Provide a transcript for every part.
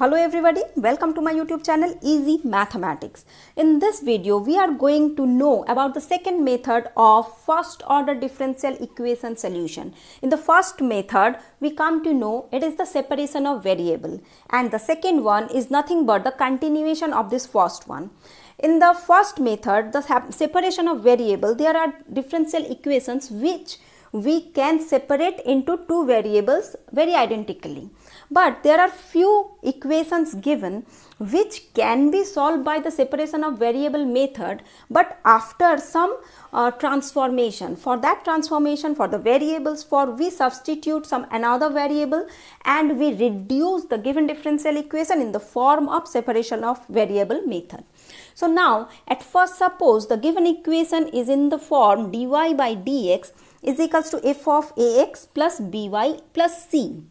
Hello everybody, welcome to my YouTube channel Easy Mathematics. In this video, we are going to know about the second method of first order differential equation solution. In the first method, we come to know it is the separation of variable, and the second one is nothing but the continuation of this first one. In the first method, the separation of variable, there are differential equations which we can separate into two variables very identically. But there are few equations given which can be solved by the separation of variable method, but after some transformation. For that transformation, for the variables, we substitute some another variable and we reduce the given differential equation in the form of separation of variable method. So now at first, suppose the given equation is in the form dy by dx is equals to f of ax plus by plus c.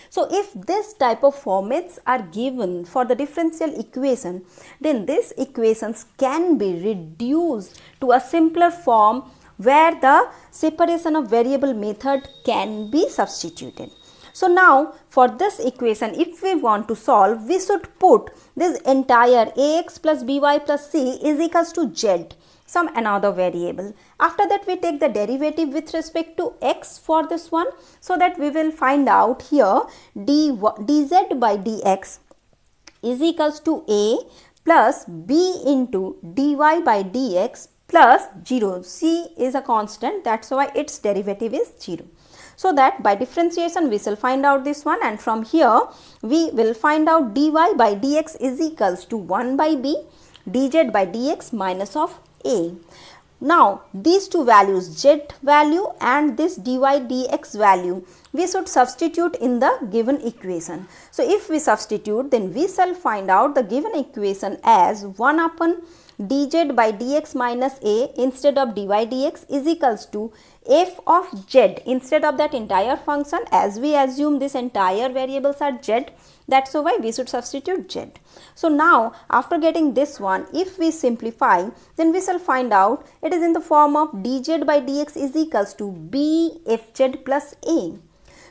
So if this type of formats are given for the differential equation, then these equations can be reduced to a simpler form where the separation of variable method can be substituted. So now for this equation, if we want to solve, we should put this entire ax plus by plus c is equals to z, some another variable. After that, we take the derivative with respect to x for this one, so that we will find out here dz by dx is equals to a plus b into dy by dx plus 0. C is a constant, that's why its derivative is 0. So that by differentiation we shall find out this one, and from here we will find out dy by dx is equals to 1 by b dz by dx minus of a. Now these two values, z value and this dy dx value, we should substitute in the given equation. So if we substitute, then we shall find out the given equation as 1 upon dz by dx minus a instead of dy dx is equals to f of z instead of that entire function, as we assume this entire variables are z, that's why we should substitute z. So now after getting this one, if we simplify, then we shall find out it is in the form of dz by dx is equals to b fz plus a.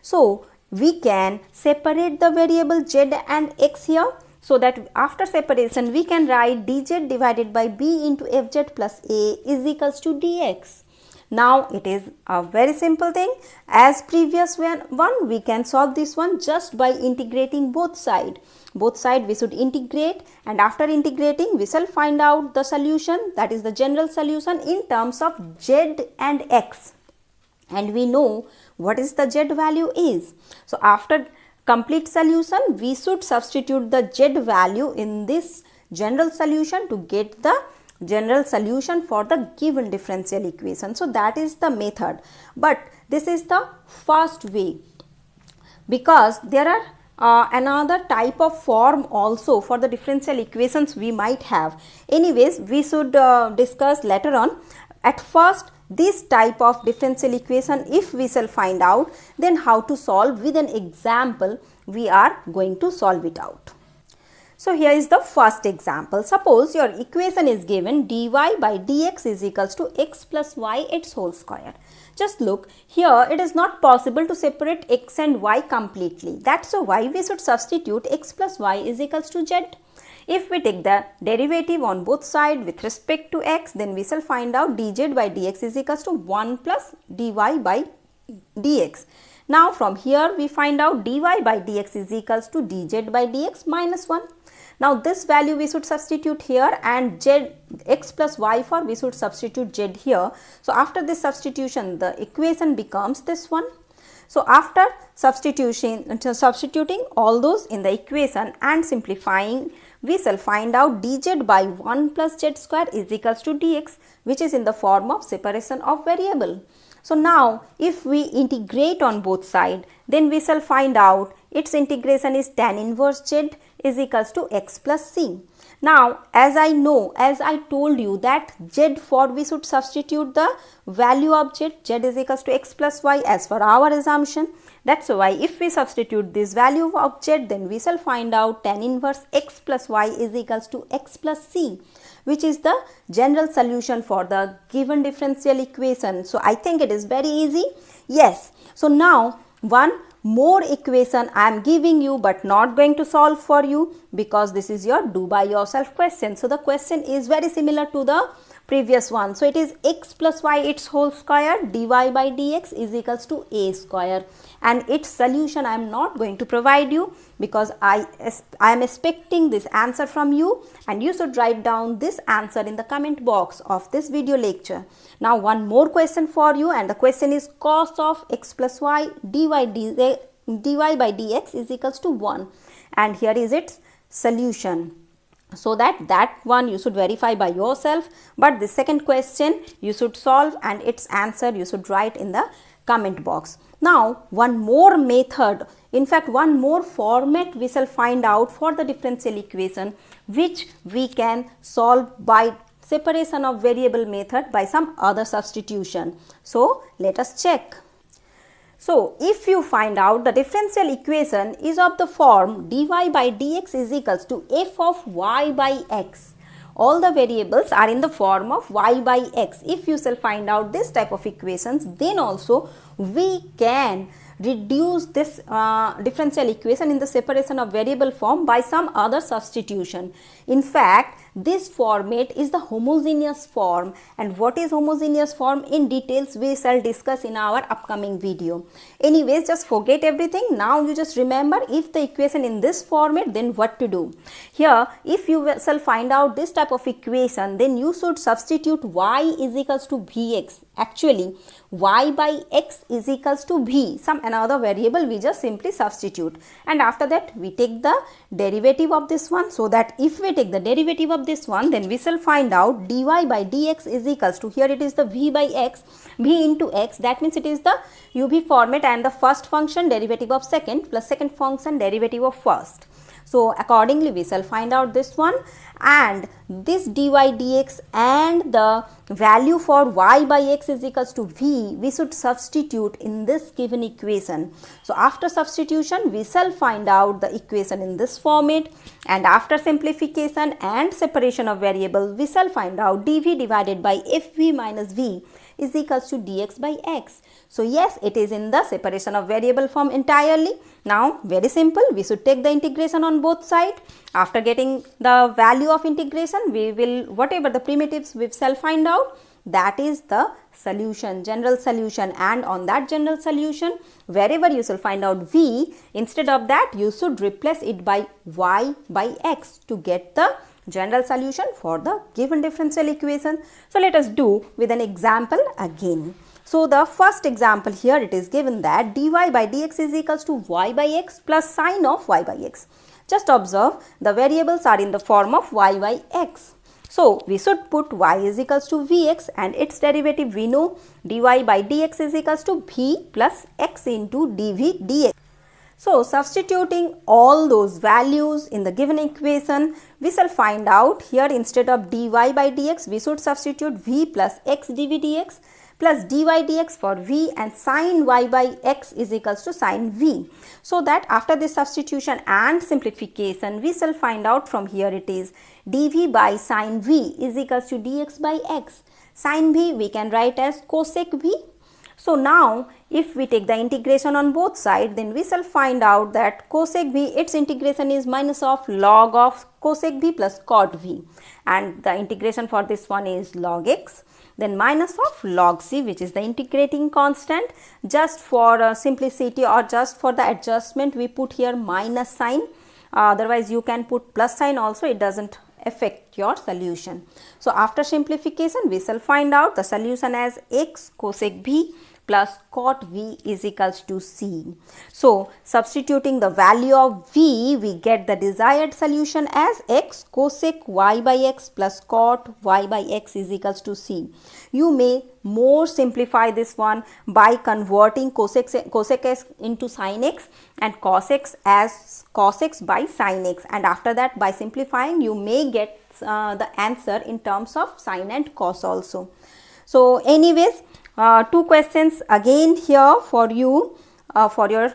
So we can separate the variable z and x here, so that after separation we can write dz divided by b into fz plus a is equals to dx. Now it is a very simple thing. As previous one, we can solve this one just by integrating both sides. Both sides we should integrate, and after integrating we shall find out the solution, that is the general solution in terms of z and x. And we know what is the z value is. So after complete solution, we should substitute the z value in this general solution to get the general solution for the given differential equation. So that is the method, but this is the first way, because there are another type of form also for the differential equations we might have. Anyways, we should discuss later on. At first, this type of differential equation, if we shall find out, then how to solve with an example, we are going to solve it out. So here is the first example. Suppose your equation is given dy by dx is equals to x plus y its whole square. Just look, here it is not possible to separate x and y completely. That's why we should substitute x plus y is equals to z. If we take the derivative on both sides with respect to x, then we shall find out dz by dx is equals to 1 plus dy by dx. Now from here we find out dy by dx is equals to dz by dx minus 1. Now this value we should substitute here, and z x plus y for we should substitute z here. So after this substitution, the equation becomes this one. So after substituting all those in the equation and simplifying, we shall find out dz by 1 plus z square is equals to dx, which is in the form of separation of variable. So now if we integrate on both sides, then we shall find out its integration is tan inverse z is equals to x plus c. Now as I told you that z for we should substitute the value of z is equals to x plus y as for our assumption. That's why if we substitute this value of z, then we shall find out tan inverse x plus y is equals to x plus c, which is the general solution for the given differential equation. So I think it is very easy. Yes. So now one more equation I am giving you but not going to solve for you, because this is your do by yourself question. So the question is very similar to the previous one. So it is x plus y its whole square dy by dx is equals to a square, and its solution I am not going to provide you, because I am expecting this answer from you, and you should write down this answer in the comment box of this video lecture. Now one more question for you, and the question is cos of x plus y dy by dx is equals to 1, and here is its solution. So that one you should verify by yourself, but the second question you should solve, and its answer you should write in the comment box. Now one more method, in fact one more format we shall find out for the differential equation, which we can solve by separation of variable method by some other substitution. So let us check. So if you find out the differential equation is of the form dy by dx is equals to f of y by x, all the variables are in the form of y by x. If you shall find out this type of equations, then also we can reduce this differential equation in the separation of variable form by some other substitution. In fact, this format is the homogeneous form, and what is homogeneous form in details we shall discuss in our upcoming video. Anyways, just forget everything. Now you just remember, if the equation in this format, then what to do. Here, if you shall find out this type of equation, then you should substitute y is equals to vx. Actually, y by x is equals to v, some another variable we just simply substitute, and after that we take the derivative of this one, so that if we take the derivative of this one, then we shall find out dy by dx is equals to, here it is the v by x, v into x, that means it is the uv format, and the first function derivative of second plus second function derivative of first. So accordingly we shall find out this one, and this dy dx and the value for y by x is equals to v, we should substitute in this given equation. So after substitution we shall find out the equation in this format, and after simplification and separation of variable we shall find out dv divided by fv minus v is equals to dx by x. So yes, it is in the separation of variable form entirely. Now very simple, we should take the integration on both sides. After getting the value of integration, we will, whatever the primitives we shall find out, that is the solution, general solution, and on that general solution, wherever you shall find out v, instead of that you should replace it by y by x to get the general solution for the given differential equation. So let us do with an example again. So the first example here, it is given that dy by dx is equals to y by x plus sine of y by x. Just observe, the variables are in the form of y by x. So we should put y is equals to vx, and its derivative we know dy by dx is equals to v plus x into dv dx. So substituting all those values in the given equation, we shall find out here, instead of dy by dx we should substitute v plus x dv dx plus dy dx for v, and sine y by x is equals to sine v. So that after this substitution and simplification, we shall find out from here, it is dv by sine v is equals to dx by x. Sine v we can write as cosec v. So now if we take the integration on both sides, then we shall find out that cosec v, its integration is minus of log of cosec v plus cot v, and the integration for this one is log x, then minus of log c, which is the integrating constant. Just for simplicity or just for the adjustment, we put here minus sign, otherwise you can put plus sign also, it doesn't affect your solution. So after simplification we shall find out the solution as x cosec v plus cot v is equals to c. So substituting the value of v, we get the desired solution as x cosec y by x plus cot y by x is equals to c. You may more simplify this one by converting cosec x into sin x and cos x as cos x by sin x, and after that by simplifying you may get the answer in terms of sin and cos also. So anyways, two questions again here for you for your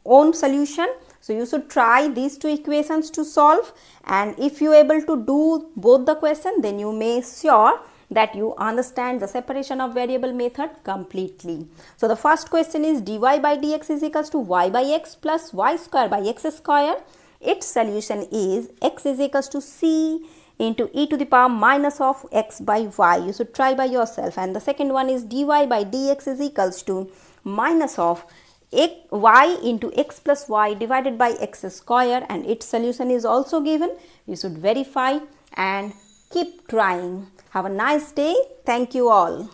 own solution. So you should try these two equations to solve, and if you are able to do both the question, then you may sure that you understand the separation of variable method completely. So the first question is dy by dx is equals to y by x plus y square by x square. Its solution is x is equals to c into e to the power minus of x by y. You should try by yourself. And the second one is dy by dx is equals to minus of y into x plus y divided by x square, and its solution is also given. You should verify and keep trying. Have a nice day. Thank you all.